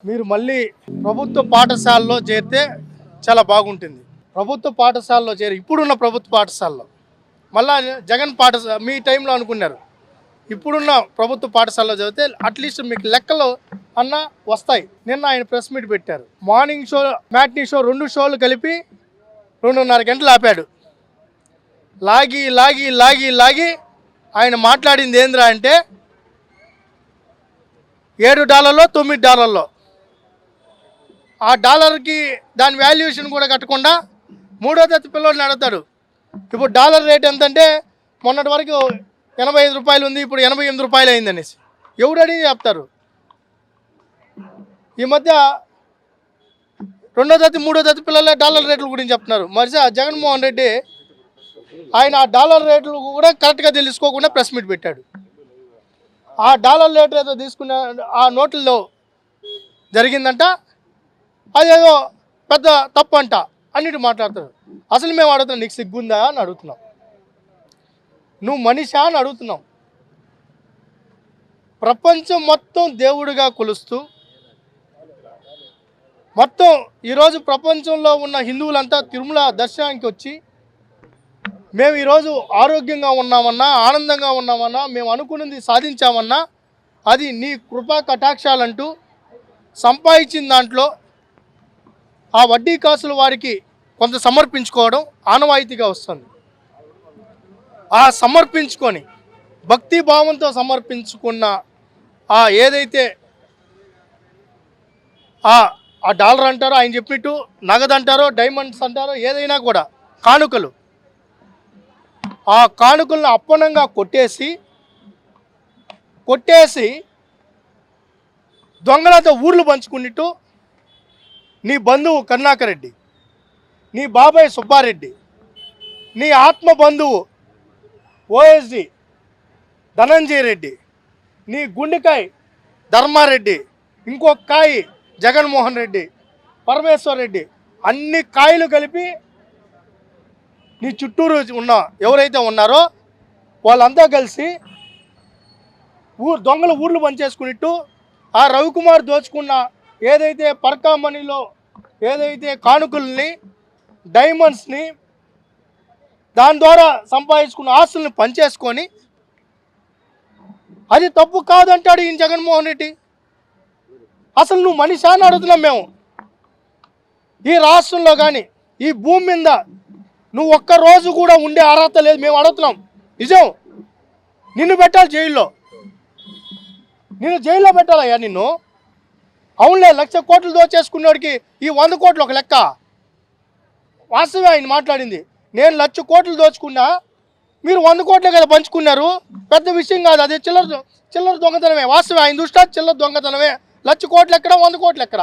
మీరు మళ్ళీ ప్రభుత్వ పాఠశాలలో చేరితే చాలా బాగుంటుంది. ప్రభుత్వ పాఠశాలలో ఇప్పుడున్న ప్రభుత్వ పాఠశాలలో మళ్ళా జగన్ పాఠశాల మీ టైంలో అనుకున్నారు. ఇప్పుడున్న ప్రభుత్వ పాఠశాలలో చదివితే అట్లీస్ట్ మీకు లెక్కలు అన్న వస్తాయి. నిన్న ఆయన ప్రెస్ మీట్ పెట్టారు. మార్నింగ్ షో, మ్యాట్నీ షో 2 షోలు కలిపి 2.5 గంటలు ఆపాడు. లాగి లాగి లాగి లాగి ఆయన మాట్లాడింది ఏంద్రా అంటే $7 $9 ఆ డాలర్కి దాని వాల్యుయేషన్ కూడా కట్టకుండా మూడో తరగతి పిల్లోడిని అడుగుతాడు. ఇప్పుడు డాలర్ రేట్ ఎంతంటే మొన్నటి వరకు ₹85 ఉంది, ఇప్పుడు ₹88 అయిందనేసి ఎవడని చెప్తారు. ఈ మధ్య రెండో తరగతి మూడో తరగతి పిల్లలే డాలర్ రేట్ల గురించి చెప్తున్నారు. మరి జగన్మోహన్ రెడ్డి ఆయన ఆ డాలర్ రేట్లు కూడా కరెక్ట్గా తెలుసుకోకుండా ప్రెస్ మీట్ పెట్టాడు. ఆ డాలర్ రేట్ ఏదో తీసుకున్న ఆ నోట్లలో జరిగిందంట, అదేదో పెద్ద తప్పు అంట అన్నిటి మాట్లాడతాడు. అసలు మేము అడుగుతున్నాం, నీకు సిగ్గుందా అని అడుగుతున్నాం, నువ్వు మనిషా అని అడుగుతున్నాం. ప్రపంచం మొత్తం దేవుడిగా కొలుస్తూ మొత్తం ఈరోజు ప్రపంచంలో ఉన్న హిందువులంతా తిరుమల దర్శనానికి వచ్చి మేము ఈరోజు ఆరోగ్యంగా ఉన్నామన్నా, ఆనందంగా ఉన్నామన్నా, మేము అనుకున్నది సాధించామన్నా అది నీ కృపా కటాక్షాలంటూ సంపాదించిన దాంట్లో ఆ వడ్డీ కాసులు వారికి కొంత సమర్పించుకోవడం ఆనవాయితీగా వస్తుంది. ఆ సమర్పించుకొని భక్తి భావంతో సమర్పించుకున్న ఆ ఏదైతే ఆ డాలర్ అంటారో, ఆయన చెప్పినట్టు నగదు అంటారో, డైమండ్స్ అంటారో, ఏదైనా కూడా కానుకలు, ఆ కానుకలను అప్పనంగా కొట్టేసి దొంగలతో ఊర్లు పంచుకున్నట్టు నీ బంధువు కరుణాకర్ రెడ్డి, నీ బాబాయ్ సుబ్బారెడ్డి, నీ ఆత్మ బంధువు ఓఎస్డి ధనంజయ రెడ్డి, నీ గుండెకాయ ధర్మారెడ్డి, ఇంకొక కాయి జగన్మోహన్ రెడ్డి, పరమేశ్వర్ రెడ్డి, అన్ని కాయలు కలిపి నీ చుట్టూరు ఉన్న ఎవరైతే ఉన్నారో వాళ్ళంతా కలిసి దొంగలు ఊర్లు పనిచేసుకున్నట్టు ఆ రవికుమార్ దోచుకున్న ఏదైతే పర్కా మనీలో ఏదైతే కానుకల్ని, డైమండ్స్ని, దాని ద్వారా సంపాదించుకున్న ఆస్తుల్ని పనిచేసుకొని అది తప్పు కాదంటాడు ఈయన జగన్మోహన్ రెడ్డి. అసలు నువ్వు మనిషా అని అడుగుతున్నాం మేము. ఈ రాష్ట్రంలో కానీ ఈ భూమి మీద నువ్వు ఒక్కరోజు కూడా ఉండే అర్హత లేదు. మేము అడుగుతున్నాం, నిజం. నిన్ను పెట్టాలి జైల్లో, నిన్ను జైల్లో పెట్టాలయ్యా నిన్ను. అవునులే, 1,00,000 కోట్లు దోచేసుకున్నవాడికి ఈ 100 కోట్లు ఒక లెక్క. వాస్తవే ఆయన మాట్లాడింది. నేను 1,00,000 కోట్లు దోచుకున్నా, మీరు 100 కోట్లే కదా పంచుకున్నారు, పెద్ద విషయం కాదు. అదే చిల్లర దొంగతనమే. వాస్తవే, ఆయన దృష్ట్యా చిల్లర దొంగతనమే. 1,00,000 కోట్లు ఎక్కడ, 100 కోట్లు ఎక్కడ?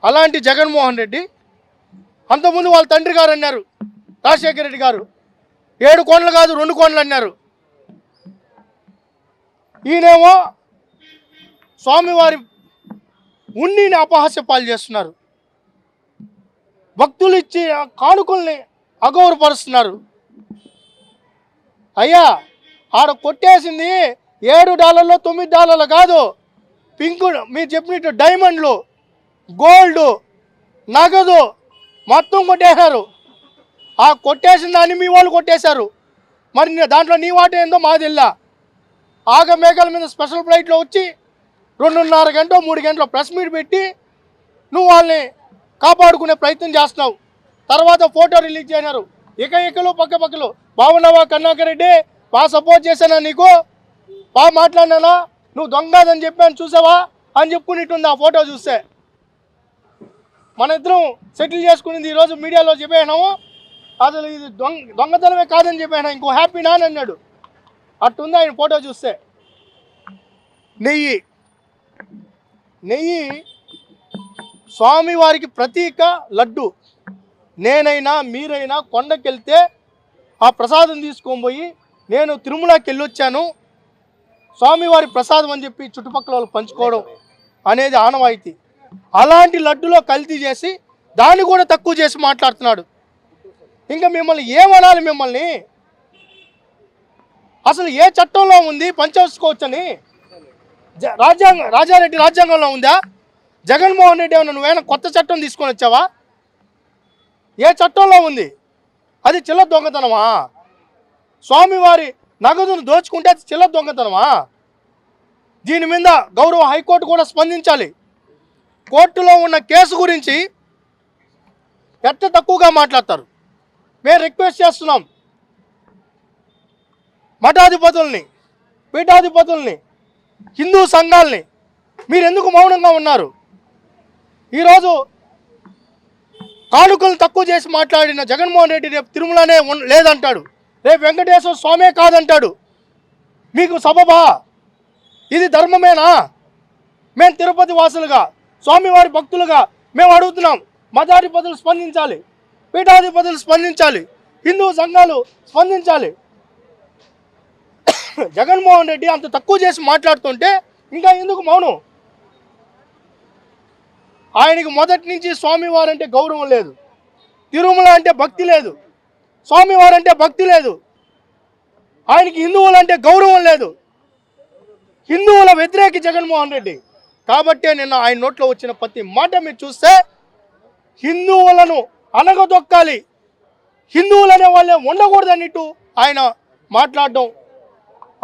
అలాంటి జగన్మోహన్ రెడ్డి అంతకుముందు వాళ్ళ తండ్రి గారు అన్నారు, రాజశేఖర రెడ్డి గారు 7 కోట్లు కాదు 2 కోట్లు అన్నారు. ఈయనేమో స్వామివారి ఉన్నిని అపహాస్య పాలు చేస్తున్నారు. భక్తులు ఇచ్చి కానుకల్ని అగౌరవపరుస్తున్నారు. అయ్యా, ఆడ కొట్టేసింది $7 $9 కాదు, పింకు మీరు చెప్పినట్టు డైమండ్లు, గోల్డ్, నగదు మొత్తం కొట్టేశారు. ఆ కొట్టేసిన దాన్ని మీ వాళ్ళు కొట్టేశారు. మరి దాంట్లో నీ వాట ఏందో మాకు తెల్లా. ఆగమేఘాల మీద స్పెషల్ ఫ్లైట్లో వచ్చి 2.5 గంటలు 3 గంటలు ప్రెస్ మీట్ పెట్టి నువ్వు వాళ్ళని కాపాడుకునే ప్రయత్నం చేస్తున్నావు. తర్వాత ఫోటో రిలీజ్ చేయనారు. ఇకలు పక్కలు బాగున్నావా కరుణాకర్ రెడ్డి, బాగా సపోర్ట్ చేశానా, నీకు బాగా మాట్లాడినానా, నువ్వు దొంగదని చెప్పాను చూసావా అని చెప్పుకునేట్టుంది ఆ ఫోటో చూస్తే. మన ఇద్దరం సెటిల్ చేసుకునేది ఈరోజు మీడియాలో చెప్పేసినాము. అసలు ఇది దొంగతనమే కాదని చెప్పాను, ఇంకో హ్యాపీనా అని అన్నాడు. అట్టుంది ఆయన ఫోటో చూస్తే. నెయ్యి స్వామివారికి ప్రతీక లడ్డు. నేనైనా మీరైనా కొండకెళ్తే ఆ ప్రసాదం తీసుకొని పోయి నేను తిరుమలకి వెళ్ళొచ్చాను, స్వామివారి ప్రసాదం అని చెప్పి చుట్టుపక్కల వాళ్ళు పంచుకోవడం అనేది ఆనవాయితీ. అలాంటి లడ్డులో కల్తీ చేసి దాన్ని కూడా తక్కువ చేసి మాట్లాడుతున్నాడు. ఇంకా మిమ్మల్ని ఏమనాలి? మిమ్మల్ని అసలు ఏ చట్టంలో ఉంది పంచవచ్చుకోవచ్చని? రాజారెడ్డి రాజ్యాంగంలో ఉందా? జగన్మోహన్ రెడ్డి ఏమన్నా నువ్వేమైనా కొత్త చట్టం తీసుకొని వచ్చావా? ఏ చట్టంలో ఉంది? అది చిల్లర దొంగతనమా? స్వామివారి నగదును దోచుకుంటే అది చిల్లర దొంగతనమా? దీని మీద గౌరవ హైకోర్టు కూడా స్పందించాలి. కోర్టులో ఉన్న కేసు గురించి ఎంత తక్కువగా మాట్లాడతారు. మేము రిక్వెస్ట్ చేస్తున్నాం మఠాధిపతుల్ని, పీఠాధిపతుల్ని, హిందూ సంఘాల్ని, మీరు ఎందుకు మౌనంగా ఉన్నారు? ఈరోజు కానుకలు తక్కువ చేసి మాట్లాడిన జగన్మోహన్ రెడ్డి రేపు తిరుమలనే లేదంటాడు, రేపు వెంకటేశ్వర స్వామే కాదంటాడు. మీకు సబబా? ఇది ధర్మమేనా? మేము తిరుపతి వాసులుగా, స్వామివారి భక్తులుగా మేము అడుగుతున్నాం. మఠాధిపతులు స్పందించాలి, పీఠాధిపతులు స్పందించాలి, హిందూ సంఘాలు స్పందించాలి. జగన్మోహన్ రెడ్డి అంత తక్కువ చేసి మాట్లాడుతుంటే ఇంకా ఎందుకు మౌనం? ఆయనకి మొదటి నుంచి స్వామివారు అంటే గౌరవం లేదు, తిరుమల అంటే భక్తి లేదు, స్వామివారు అంటే భక్తి లేదు, ఆయనకి హిందువులు అంటే గౌరవం లేదు. హిందువుల వ్యతిరేకి జగన్మోహన్ రెడ్డి. కాబట్టే నిన్న ఆయన నోట్లో వచ్చిన ప్రతి మాట మీరు చూస్తే హిందువులను అనగదొక్కాలి, హిందువులు అనే వాళ్ళే ఉండకూడదన్నట్టు ఆయన మాట్లాడడం,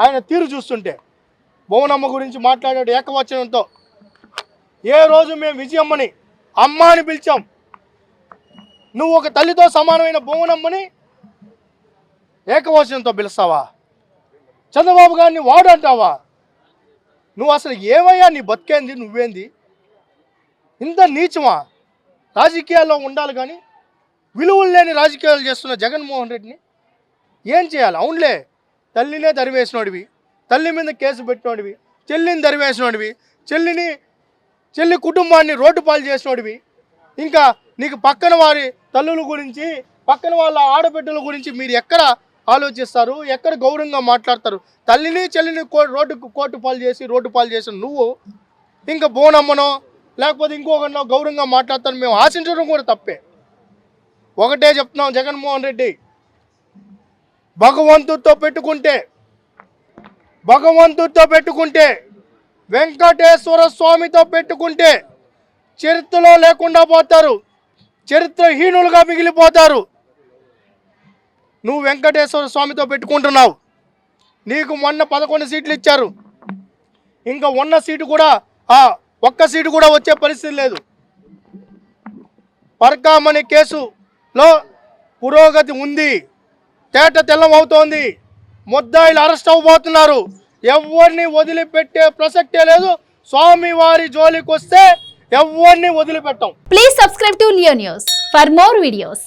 ఆయన తీరు చూస్తుంటే భువనమ్మ గురించి మాట్లాడాడు ఏకవచనంతో. ఏ రోజు మేము విజయమ్మని అమ్మ అని పిలిచాం, నువ్వు ఒక తల్లితో సమానమైన భువనమ్మని ఏకవచనంతో పిలుస్తావా? చంద్రబాబు గారిని వాడు అంటావా? నువ్వు అసలు ఏమయ్యా? నీ బతికేంది? నువ్వేంది? ఇంత నీచమా? రాజకీయాల్లో ఉండాలి కానీ విలువలు లేని రాజకీయాలు చేస్తున్న జగన్మోహన్ రెడ్డిని ఏం చేయాలి? అవునులే, తల్లినే దరివేసినోడివి, తల్లి మీద కేసు పెట్టినోడివి, చెల్లిని దరివేసినోడివి, చెల్లి కుటుంబాన్ని రోడ్డు పాలు చేసినోడివి, ఇంకా నీకు పక్కన వారి తల్లుల గురించి, పక్కన వాళ్ళ ఆడబిడ్డల గురించి మీరు ఎక్కడ ఆలోచిస్తారు? ఎక్కడ గౌరవంగా మాట్లాడతారు? తల్లిని చెల్లిని కోర్టు పాలు చేసిన నువ్వు ఇంకా బోనమ్మనో లేకపోతే ఇంకొకరినో గౌరవంగా మాట్లాడతాను మేము ఆశించడం కూడా తప్పే. ఒకటే చెప్తున్నాం, జగన్మోహన్ రెడ్డి భగవంతుడితో పెట్టుకుంటే వెంకటేశ్వర స్వామితో పెట్టుకుంటే చరిత్రలో లేకుండా పోతారు, చరిత్రహీనులుగా మిగిలిపోతారు. నువ్వు వెంకటేశ్వర స్వామితో పెట్టుకుంటున్నావు. నీకు మొన్న 11 సీట్లు ఇచ్చారు, ఇంకా ఉన్న సీటు కూడా ఒక్క సీటు కూడా వచ్చే పరిస్థితి లేదు. పర్కామణి కేసులో పురోగతి ఉంది, తేట తెల్లం అవుతోంది, ముద్దాయిలు అరెస్ట్ అవ్వబోతున్నారు. ఎవరిని వదిలిపెట్టే ప్రసక్తే లేదు. స్వామివారి జోలికి వస్తే ఎవరిని వదిలిపెట్టాం. Please subscribe to Leo news for more videos.